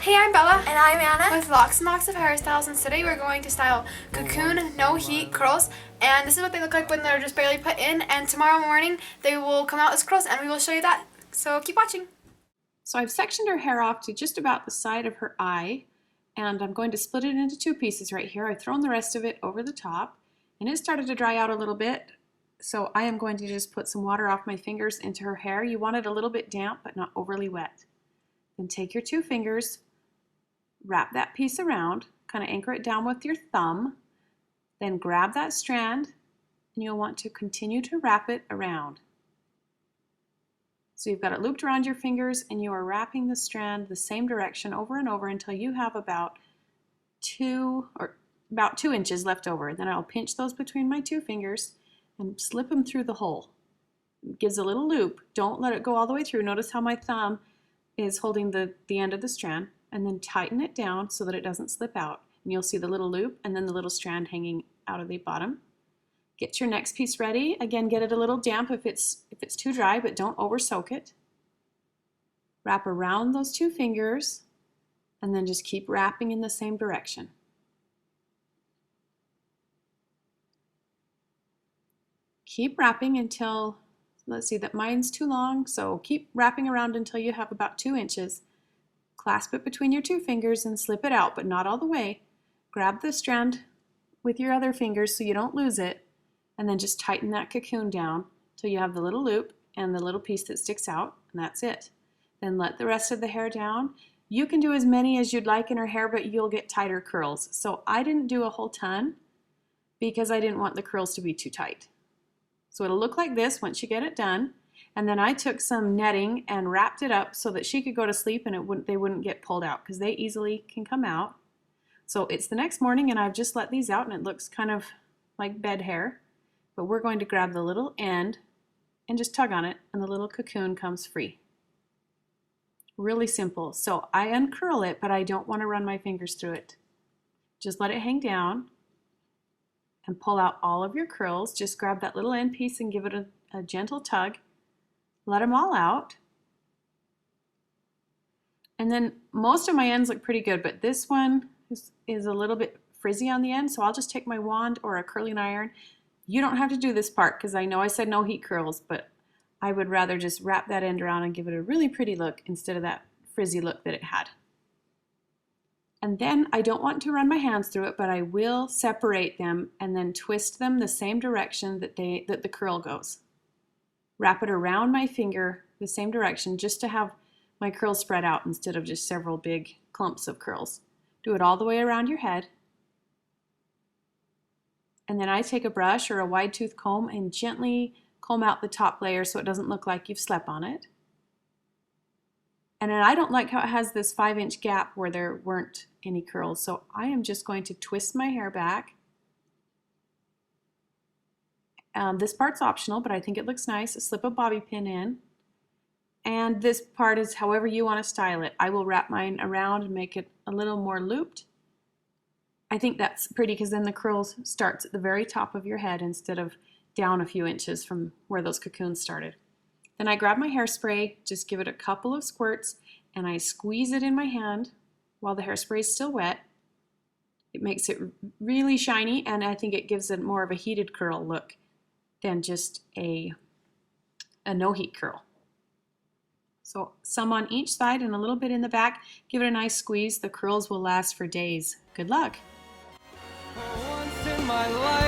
Hey, I'm Bella. And I'm Anna. With Locks and Locks of Hairstyles, and today we're going to style Cocoon No Heat curls. And this is what they look like when they're just barely put in. And tomorrow morning they will come out as curls, and we will show you that. So keep watching. So I've sectioned her hair off to just about the side of her eye, and I'm going to split it into two pieces right here. I've thrown the rest of it over the top, and it started to dry out a little bit. So I am going to just put some water off my fingers into her hair. You want it a little bit damp, but not overly wet. Then take your two fingers, wrap that piece around, kind of anchor it down with your thumb, then grab that strand, and you'll want to continue to wrap it around. So you've got it looped around your fingers, and you are wrapping the strand the same direction over and over until you have about 2 inches left over. Then I'll pinch those between my two fingers and slip them through the hole. It gives a little loop. Don't let it go all the way through. Notice how my thumb is holding the end of the strand, and then tighten it down so that it doesn't slip out. And you'll see the little loop and then the little strand hanging out of the bottom. Get your next piece ready. Again, get it a little damp if it's too dry, but don't over soak it. Wrap around those two fingers, and then just keep wrapping in the same direction. Keep wrapping until, let's see, that mine's too long, so keep wrapping around until you have about 2 inches. Clasp it between your two fingers and slip it out, but not all the way. Grab the strand with your other fingers so you don't lose it, and then just tighten that cocoon down till you have the little loop and the little piece that sticks out, and that's it. Then let the rest of the hair down. You can do as many as you'd like in her hair, but you'll get tighter curls. So I didn't do a whole ton because I didn't want the curls to be too tight. So it'll look like this once you get it done. And then I took some netting and wrapped it up so that she could go to sleep and they wouldn't get pulled out, because they easily can come out. So it's the next morning, and I've just let these out, and it looks kind of like bed hair. But we're going to grab the little end and just tug on it, and the little cocoon comes free. Really simple. So I uncurl it, but I don't want to run my fingers through it. Just let it hang down and pull out all of your curls. Just grab that little end piece and give it a gentle tug. Let them all out. And then most of my ends look pretty good, but this one is a little bit frizzy on the end, so I'll just take my wand or a curling iron. You don't have to do this part because I know I said no heat curls, but I would rather just wrap that end around and give it a really pretty look instead of that frizzy look that it had. And then I don't want to run my hands through it, but I will separate them and then twist them the same direction that the curl goes. Wrap it around my finger the same direction just to have my curls spread out instead of just several big clumps of curls. Do it all the way around your head. And then I take a brush or a wide tooth comb and gently comb out the top layer so it doesn't look like you've slept on it. And then I don't like how it has this 5-inch gap where there weren't any curls, so I am just going to twist my hair back. This part's optional, but I think it looks nice. Slip a bobby pin in. And this part is however you want to style it. I will wrap mine around and make it a little more looped. I think that's pretty because then the curls starts at the very top of your head instead of down a few inches from where those cocoons started. Then I grab my hairspray, just give it a couple of squirts, and I squeeze it in my hand while the hairspray is still wet. It makes it really shiny, and I think it gives it more of a heated curl look than just a no heat curl. So some on each side and a little bit in the back. Give it a nice squeeze. The curls will last for days. Good luck. For once in my life.